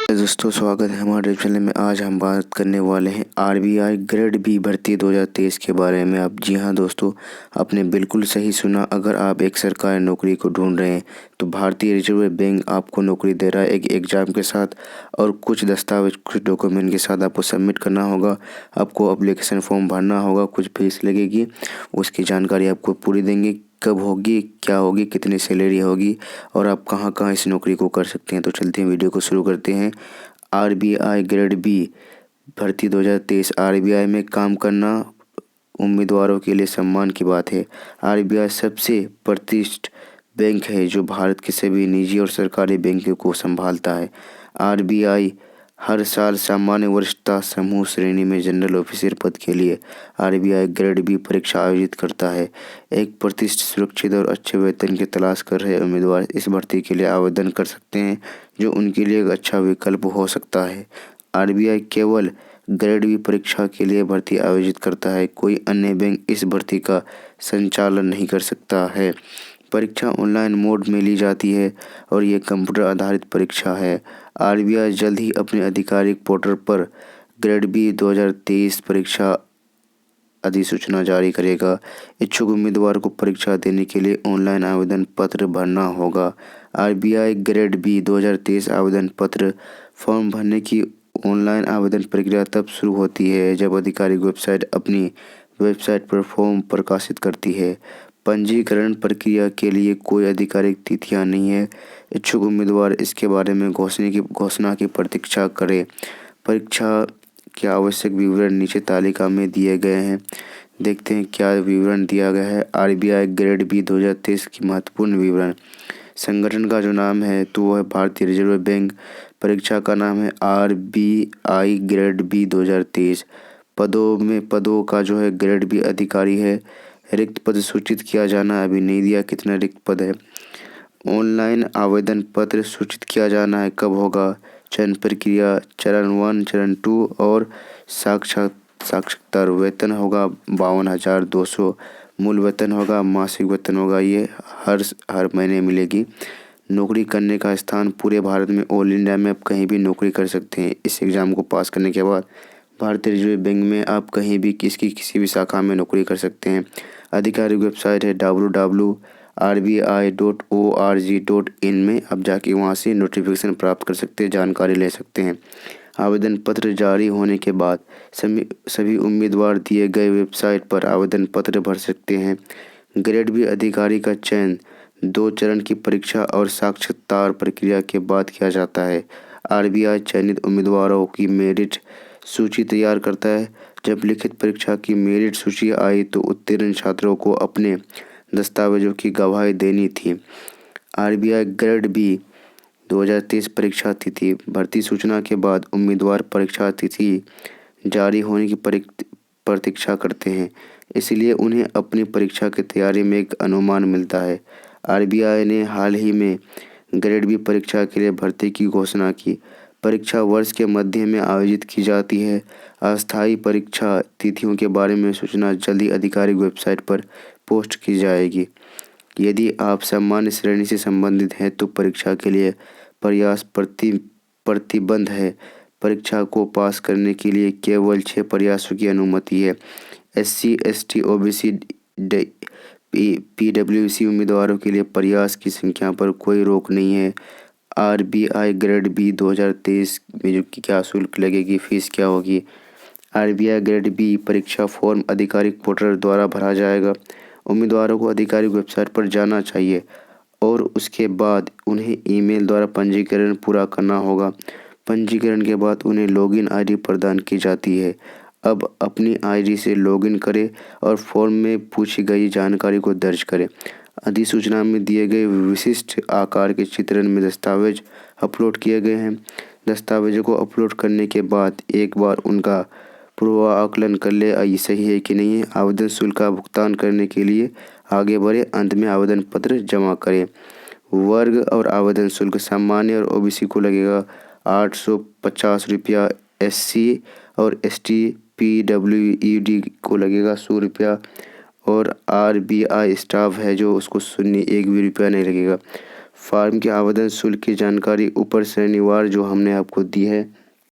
दोस्तों, स्वागत है हमारे चैनल में। आज हम बात करने वाले हैं आरबीआई ग्रेड बी भर्ती 2023 के बारे में। आप जी हाँ दोस्तों, आपने बिल्कुल सही सुना। अगर आप एक सरकारी नौकरी को ढूंढ रहे हैं तो भारतीय रिजर्व बैंक आपको नौकरी दे रहा है एक एग्ज़ाम के साथ, और कुछ दस्तावेज, कुछ डॉक्यूमेंट के साथ आपको सबमिट करना होगा। आपको एप्लीकेशन फॉर्म भरना होगा, कुछ फीस लगेगी, उसकी जानकारी आपको पूरी देंगे। कब होगी, क्या होगी, कितनी सैलरी होगी और आप कहाँ कहाँ इस नौकरी को कर सकते हैं। तो चलते हैं, वीडियो को शुरू करते हैं। आरबीआई ग्रेड बी भर्ती 2023। आरबीआई में काम करना उम्मीदवारों के लिए सम्मान की बात है। आरबीआई सबसे प्रतिष्ठित बैंक है जो भारत के सभी निजी और सरकारी बैंकों को संभालता है। आरबीआई हर साल सामान्य वरिष्ठता समूह श्रेणी में जनरल ऑफिसर पद के लिए आरबीआई ग्रेड बी परीक्षा आयोजित करता है। एक प्रतिष्ठित, सुरक्षित और अच्छे वेतन की तलाश कर रहे उम्मीदवार इस भर्ती के लिए आवेदन कर सकते हैं, जो उनके लिए एक अच्छा विकल्प हो सकता है। आरबीआई केवल ग्रेड बी परीक्षा के लिए भर्ती आयोजित करता है, कोई अन्य बैंक इस भर्ती का संचालन नहीं कर सकता है। परीक्षा ऑनलाइन मोड में ली जाती है और ये कंप्यूटर आधारित परीक्षा है। आरबीआई जल्द ही अपने आधिकारिक पोर्टल पर ग्रेड बी 2023 परीक्षा अधिसूचना जारी करेगा। इच्छुक उम्मीदवार को परीक्षा देने के लिए ऑनलाइन आवेदन पत्र भरना होगा। आरबीआई ग्रेड बी 2023 आवेदन पत्र फॉर्म भरने की ऑनलाइन आवेदन प्रक्रिया तब शुरू होती है जब आधिकारिक वेबसाइट अपनी वेबसाइट पर फॉर्म प्रकाशित करती है। पंजीकरण प्रक्रिया के लिए कोई आधिकारिक तिथियां नहीं है। इच्छुक उम्मीदवार इसके बारे में घोषणा की प्रतीक्षा करें। परीक्षा के आवश्यक विवरण नीचे तालिका में दिए गए हैं। देखते हैं क्या विवरण दिया गया है। आरबीआई ग्रेड बी 2023 की महत्वपूर्ण विवरण। संगठन का जो नाम है तो वह भारतीय रिजर्व बैंक। परीक्षा का नाम है आरबीआई ग्रेड बी 2023। पदों का जो है ग्रेड बी अधिकारी है। रिक्त पद सूचित किया जाना अभी नहीं दिया, कितना रिक्त पद है। ऑनलाइन आवेदन पत्र सूचित किया जाना है, कब होगा। चयन प्रक्रिया चरण 1, चरण 2 और साक्षात्कार। वेतन होगा 52,200। मूल वेतन होगा, मासिक वेतन होगा, ये हर महीने मिलेगी। नौकरी करने का स्थान पूरे भारत में, ऑल इंडिया में आप कहीं भी नौकरी कर सकते हैं। इस एग्ज़ाम को पास करने के बाद भारतीय रिजर्व बैंक में आप कहीं भी किसी भी शाखा में नौकरी कर सकते हैं। आधिकारिक वेबसाइट है www.rbi.org.in में आप जाके वहाँ से नोटिफिकेशन प्राप्त कर सकते हैं, जानकारी ले सकते हैं। आवेदन पत्र जारी होने के बाद सभी उम्मीदवार दिए गए वेबसाइट पर आवेदन पत्र भर सकते हैं। ग्रेड बी अधिकारी का चयन 2 चरण की परीक्षा और साक्षात्कार प्रक्रिया के बाद किया जाता है। आरबीआई चयनित उम्मीदवारों की मेरिट सूची तैयार करता है। जब लिखित परीक्षा की मेरिट सूची आई तो उत्तीर्ण छात्रों को अपने दस्तावेजों की गवाही देनी थी। आरबीआई ग्रेड बी 2023 परीक्षा तिथि। भर्ती सूचना के बाद उम्मीदवार परीक्षा तिथि जारी होने की प्रतीक्षा करते हैं, इसलिए उन्हें अपनी परीक्षा की तैयारी में एक अनुमान मिलता है। आरबीआई ने हाल ही में ग्रेड बी परीक्षा के लिए भर्ती की घोषणा की। परीक्षा वर्ष के मध्य में आयोजित की जाती है। अस्थायी परीक्षा तिथियों के बारे में सूचना जल्दी आधिकारिक वेबसाइट पर पोस्ट की जाएगी। यदि आप सामान्य श्रेणी से संबंधित हैं तो परीक्षा के लिए प्रयास प्रतिबंध है। परीक्षा को पास करने के लिए केवल 6 प्रयासों की अनुमति है। SC, ST, OBC, PWC उम्मीदवारों के लिए प्रयास की संख्या पर कोई रोक नहीं है। आरबीआई ग्रेड बी 2023 में जो क्या शुल्क लगेगी, फीस क्या होगी। आरबीआई ग्रेड बी परीक्षा फॉर्म आधिकारिक पोर्टल द्वारा भरा जाएगा। उम्मीदवारों को आधिकारिक वेबसाइट पर जाना चाहिए और उसके बाद उन्हें ईमेल द्वारा पंजीकरण पूरा करना होगा। पंजीकरण के बाद उन्हें लॉगिन आईडी प्रदान की जाती है। अब अपनी आईडी से लॉगिन करें और फॉर्म में पूछी गई जानकारी को दर्ज करें। अधिसूचना में दिए गए विशिष्ट आकार के चित्रण में दस्तावेज अपलोड किए गए हैं। दस्तावेजों को अपलोड करने के बाद एक बार उनका पूर्वाकलन कर ले ये सही है कि नहीं है। आवेदन शुल्क का भुगतान करने के लिए आगे बढ़े, अंत में आवेदन पत्र जमा करें। वर्ग और आवेदन शुल्क। सामान्य और ओबीसी को लगेगा 850 रुपया। SC और ST PWD को लगेगा 100 रुपया और आरबीआई स्टाफ है जो उसको 1 भी रुपया नहीं लगेगा। फॉर्म के आवेदन शुल्क की जानकारी ऊपर श्रेणीवार जो हमने आपको दी है